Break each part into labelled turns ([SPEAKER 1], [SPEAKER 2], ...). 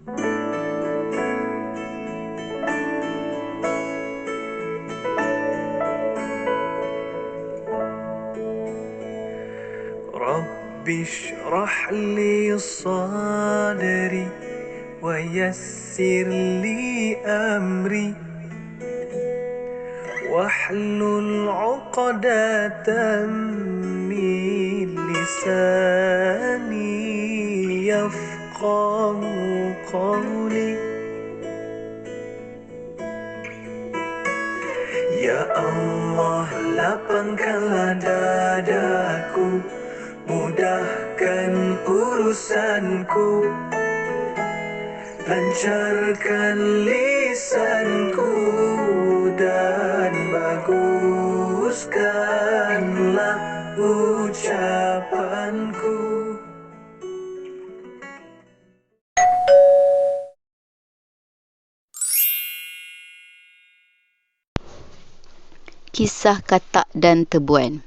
[SPEAKER 1] Rabbi shrah li sadri wa yassir li amri wahlul 'uqdatam min lisani yafqahu qawli. Ya Allah, lapangkanlah dadaku, mudahkan urusanku, lancarkan lisanku, dan baguskanlah ucapanku.
[SPEAKER 2] Kisah Katak dan Tebuan.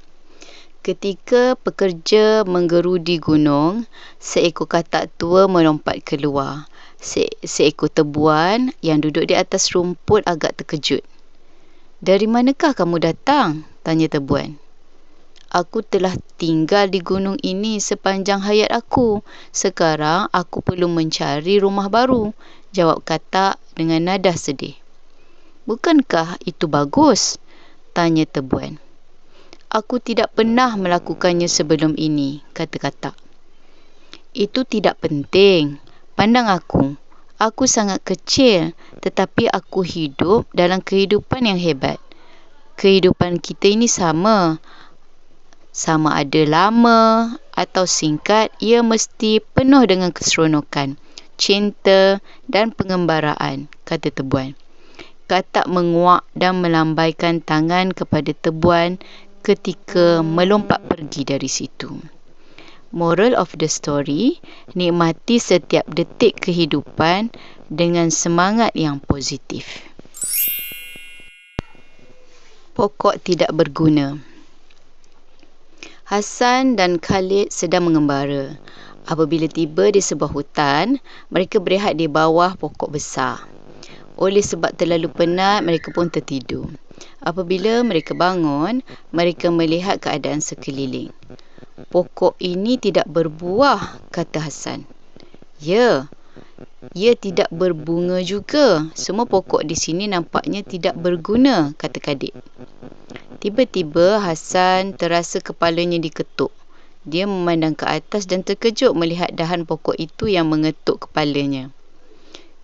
[SPEAKER 2] Ketika pekerja menggerudi gunung, seekor katak tua melompat keluar. Seekor tebuan yang duduk di atas rumput agak terkejut. "Dari manakah kamu datang?" tanya tebuan. "Aku telah tinggal di gunung ini sepanjang hayat aku. Sekarang aku perlu mencari rumah baru," jawab katak dengan nada sedih. "Bukankah itu bagus?" tanya tebuan. "Aku tidak pernah melakukannya sebelum ini," kata katak. "Itu tidak penting. Pandang aku. Aku sangat kecil, tetapi aku hidup dalam kehidupan yang hebat. Kehidupan kita ini sama ada lama atau singkat, ia mesti penuh dengan keseronokan, cinta dan pengembaraan," kata tebuan. Katak menguak dan melambaikan tangan kepada tebuan ketika melompat pergi dari situ. Moral of the story, nikmati setiap detik kehidupan dengan semangat yang positif. Pokok tidak berguna. Hassan dan Khalid sedang mengembara. Apabila tiba di sebuah hutan, mereka berehat di bawah pokok besar. Oleh sebab terlalu penat, mereka pun tertidur. Apabila mereka bangun, mereka melihat keadaan sekeliling. "Pokok ini tidak berbuah," kata Hassan. "Ya, ia tidak berbunga juga. Semua pokok di sini nampaknya tidak berguna," kata Khalid. Tiba-tiba Hassan terasa kepalanya diketuk. Dia memandang ke atas dan terkejut melihat dahan pokok itu yang mengetuk kepalanya.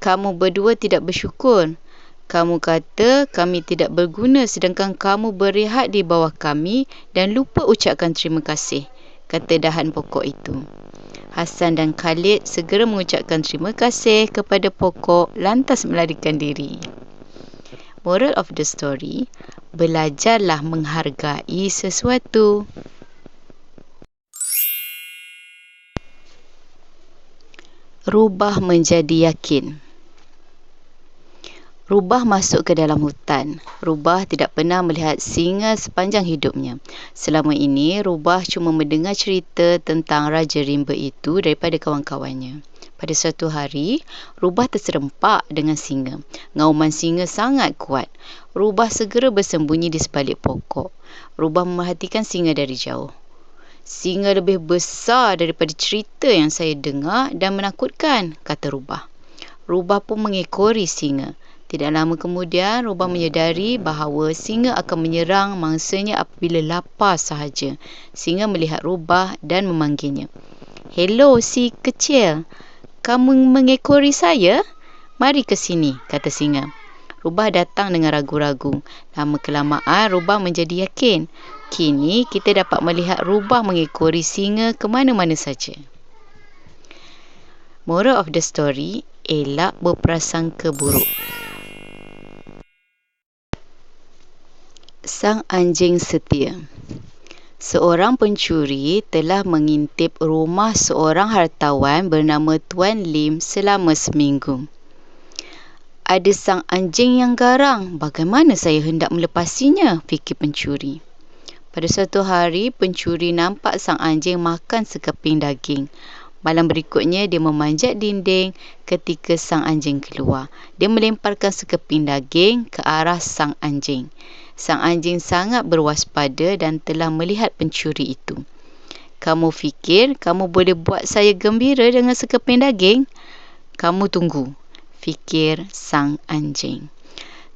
[SPEAKER 2] "Kamu berdua tidak bersyukur. Kamu kata kami tidak berguna sedangkan kamu berehat di bawah kami dan lupa ucapkan terima kasih," kata dahan pokok itu. Hassan dan Khalid segera mengucapkan terima kasih kepada pokok lantas melarikan diri. Moral of the story, belajarlah menghargai sesuatu. Rubah menjadi yakin. Rubah masuk ke dalam hutan. Rubah tidak pernah melihat singa sepanjang hidupnya. Selama ini, Rubah cuma mendengar cerita tentang Raja Rimba itu daripada kawan-kawannya. Pada suatu hari, Rubah terserempak dengan singa. Ngauman singa sangat kuat. Rubah segera bersembunyi di sebalik pokok. Rubah memerhatikan singa dari jauh. "Singa lebih besar daripada cerita yang saya dengar dan menakutkan," kata Rubah. Rubah pun mengekori singa. Tidak lama kemudian, Rubah menyedari bahawa singa akan menyerang mangsanya apabila lapar sahaja. Singa melihat Rubah dan memanggilnya. "Hello, si kecil. Kamu mengekori saya? Mari ke sini," kata singa. Rubah datang dengan ragu-ragu. Lama-kelamaan, Rubah menjadi yakin. Kini, kita dapat melihat Rubah mengekori singa ke mana-mana saja. Moral of the story, elak berprasangka buruk. Sang anjing setia. Seorang pencuri telah mengintip rumah seorang hartawan bernama Tuan Lim selama seminggu. "Ada sang anjing yang garang. Bagaimana saya hendak melepasinya?" fikir pencuri. Pada suatu hari, pencuri nampak sang anjing makan sekeping daging. Malam berikutnya, dia memanjat dinding ketika sang anjing keluar. Dia melemparkan sekeping daging ke arah sang anjing. Sang anjing sangat berwaspada dan telah melihat pencuri itu. Kamu fikir kamu boleh buat saya gembira dengan sekeping daging? Kamu tunggu, fikir sang anjing.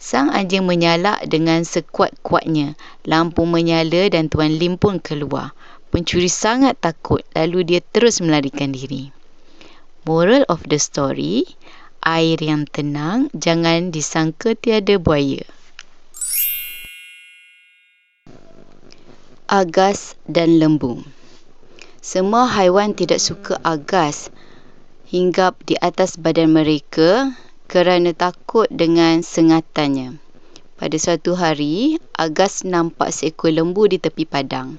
[SPEAKER 2] Sang anjing menyalak dengan sekuat-kuatnya. Lampu menyala dan Tuan Lim pun keluar. Pencuri sangat takut, lalu dia terus melarikan diri. Moral of the story, air yang tenang jangan disangka tiada buaya. Agas dan lembu. Semua haiwan tidak suka agas hinggap di atas badan mereka kerana takut dengan sengatannya. Pada suatu hari, Agas nampak seekor lembu di tepi padang.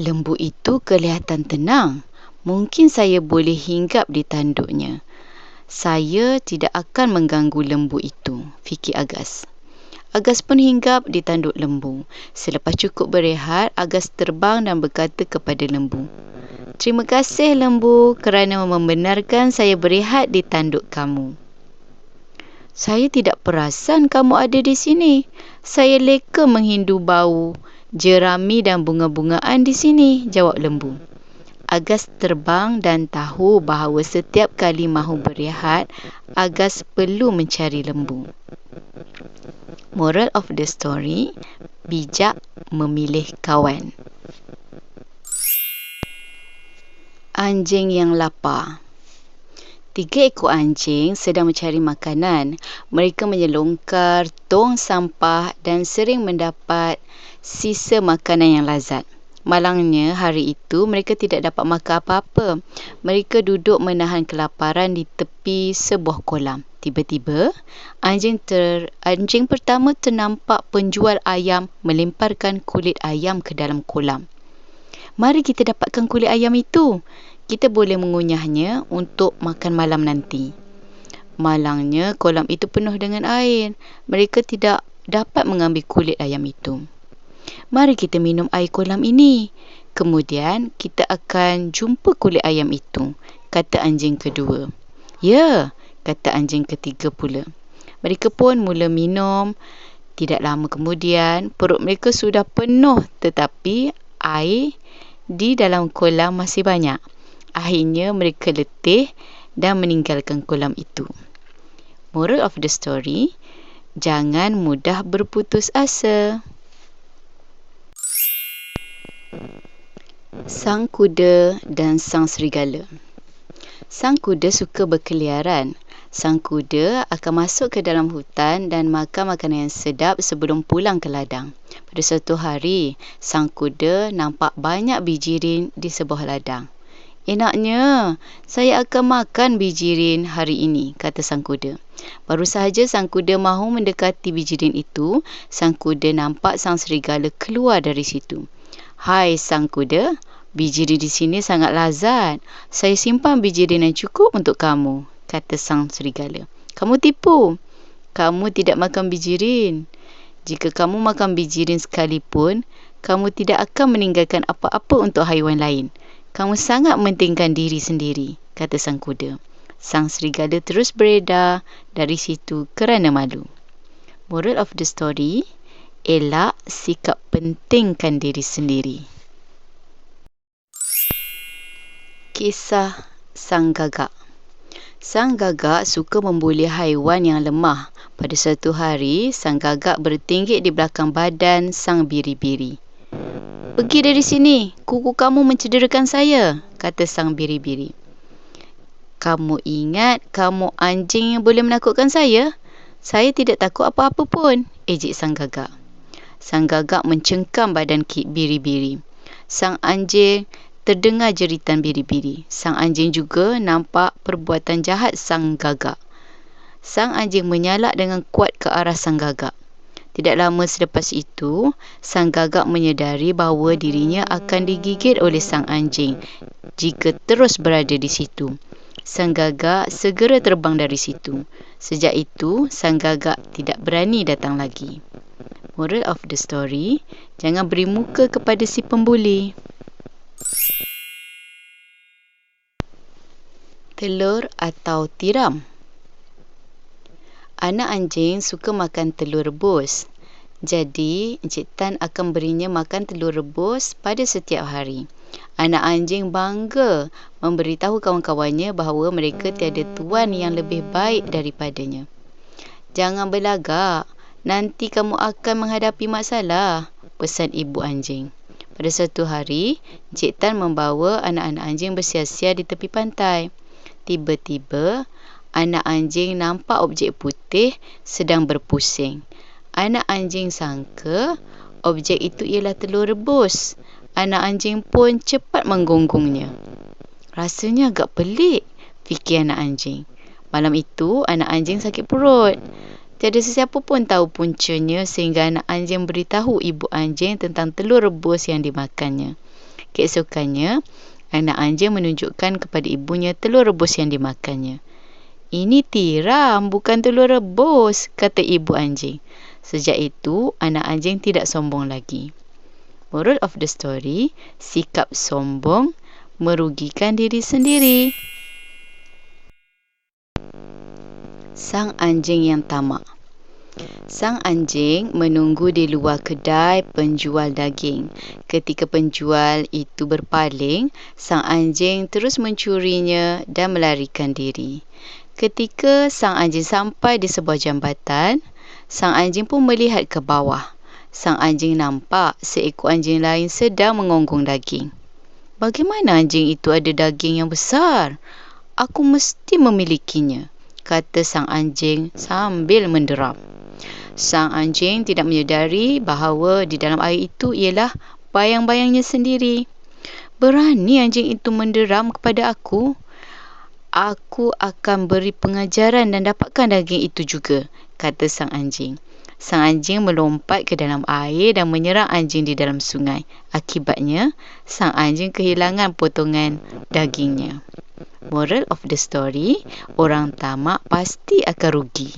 [SPEAKER 2] Lembu itu kelihatan tenang. Mungkin saya boleh hinggap di tanduknya. Saya tidak akan mengganggu lembu itu, fikir Agas. Agas pun hinggap di tanduk lembu. Selepas cukup berehat, Agas terbang dan berkata kepada lembu, "Terima kasih lembu kerana membenarkan saya berehat di tanduk kamu." "Saya tidak perasan kamu ada di sini. Saya leka menghindu bau jerami dan bunga-bungaan di sini," jawab lembu. Agas terbang dan tahu bahawa setiap kali mahu berehat, Agas perlu mencari lembu. Moral of the story, bijak memilih kawan. Anjing yang lapar. 3 ekor anjing sedang mencari makanan. Mereka menyelongkar tong sampah dan sering mendapat sisa makanan yang lazat. Malangnya, hari itu mereka tidak dapat makan apa-apa. Mereka duduk menahan kelaparan di tepi sebuah kolam. Tiba-tiba, anjing pertama ternampak penjual ayam melemparkan kulit ayam ke dalam kolam. "Mari kita dapatkan kulit ayam itu. Kita boleh mengunyahnya untuk makan malam nanti." Malangnya, kolam itu penuh dengan air. Mereka tidak dapat mengambil kulit ayam itu. "Mari kita minum air kolam ini. Kemudian kita akan jumpa kulit ayam itu," kata anjing kedua. "Ya," kata anjing ketiga pula. Mereka pun mula minum. Tidak lama kemudian, perut mereka sudah penuh tetapi air di dalam kolam masih banyak. Akhirnya mereka letih dan meninggalkan kolam itu. Moral of the story, jangan mudah berputus asa. Sang kuda dan sang serigala. Sang kuda suka berkeliaran. Sang kuda akan masuk ke dalam hutan dan makan makanan yang sedap sebelum pulang ke ladang. Pada suatu hari, sang kuda nampak banyak bijirin di sebuah ladang. "Enaknya, saya akan makan bijirin hari ini," kata sang kuda. Baru sahaja sang kuda mahu mendekati bijirin itu, sang kuda nampak sang serigala keluar dari situ. "Hai sang kuda, bijirin di sini sangat lazat. Saya simpan bijirin yang cukup untuk kamu," kata sang serigala. "Kamu tipu. Kamu tidak makan bijirin. Jika kamu makan bijirin sekalipun, kamu tidak akan meninggalkan apa-apa untuk haiwan lain. Kamu sangat mementingkan diri sendiri," kata sang kuda. Sang serigala terus beredar dari situ kerana malu. Moral of the story, elak sikap pentingkan diri sendiri. Kisah sang gagak. Sang gagak suka membuli haiwan yang lemah. Pada suatu hari, sang gagak bertinggik di belakang badan sang biri-biri. "Pergi dari sini, kuku kamu mencederakan saya," kata sang biri-biri. "Kamu ingat kamu anjing yang boleh menakutkan saya? Saya tidak takut apa-apa pun," ejek sang gagak. Sang gagak mencengkam badan biri-biri. Sang anjing terdengar jeritan biri-biri. Sang anjing juga nampak perbuatan jahat sang gagak. Sang anjing menyalak dengan kuat ke arah sang gagak. Tidak lama selepas itu, sang gagak menyedari bahawa dirinya akan digigit oleh sang anjing jika terus berada di situ. Sang gagak segera terbang dari situ. Sejak itu, sang gagak tidak berani datang lagi. Moral of the story, jangan beri muka kepada si pembuli. Telur atau tiram? Anak anjing suka makan telur rebus. Jadi, Encik Tan akan berinya makan telur rebus pada setiap hari. Anak anjing bangga memberitahu kawan-kawannya bahawa mereka tiada tuan yang lebih baik daripadanya. Jangan berlagak, nanti kamu akan menghadapi masalah, pesan ibu anjing. Pada satu hari, Encik Tan membawa anak-anak anjing bersia-sia di tepi pantai. Tiba-tiba, anak anjing nampak objek putih sedang berpusing. Anak anjing sangka objek itu ialah telur rebus. Anak anjing pun cepat menggonggongnya. Rasanya agak pelik, fikir anak anjing. Malam itu, anak anjing sakit perut. Tiada sesiapa pun tahu puncanya sehingga anak anjing beritahu ibu anjing tentang telur rebus yang dimakannya. Keesokannya, anak anjing menunjukkan kepada ibunya telur rebus yang dimakannya. Ini tiram, bukan telur rebus, kata ibu anjing. Sejak itu, anak anjing tidak sombong lagi. Moral of the story, sikap sombong merugikan diri sendiri. Sang anjing yang tamak. Sang anjing menunggu di luar kedai penjual daging. Ketika penjual itu berpaling, sang anjing terus mencurinya dan melarikan diri. Ketika sang anjing sampai di sebuah jambatan, sang anjing pun melihat ke bawah. Sang anjing nampak seekor anjing lain sedang mengonggong daging. Bagaimana anjing itu ada daging yang besar? Aku mesti memilikinya, kata sang anjing sambil menderam. Sang anjing tidak menyedari bahawa di dalam air itu ialah bayang-bayangnya sendiri. Berani anjing itu menderam kepada aku? Aku akan beri pengajaran dan dapatkan daging itu juga, kata sang anjing. Sang anjing melompat ke dalam air dan menyerang anjing di dalam sungai. Akibatnya, sang anjing kehilangan potongan dagingnya. Moral of the story, orang tamak pasti akan rugi.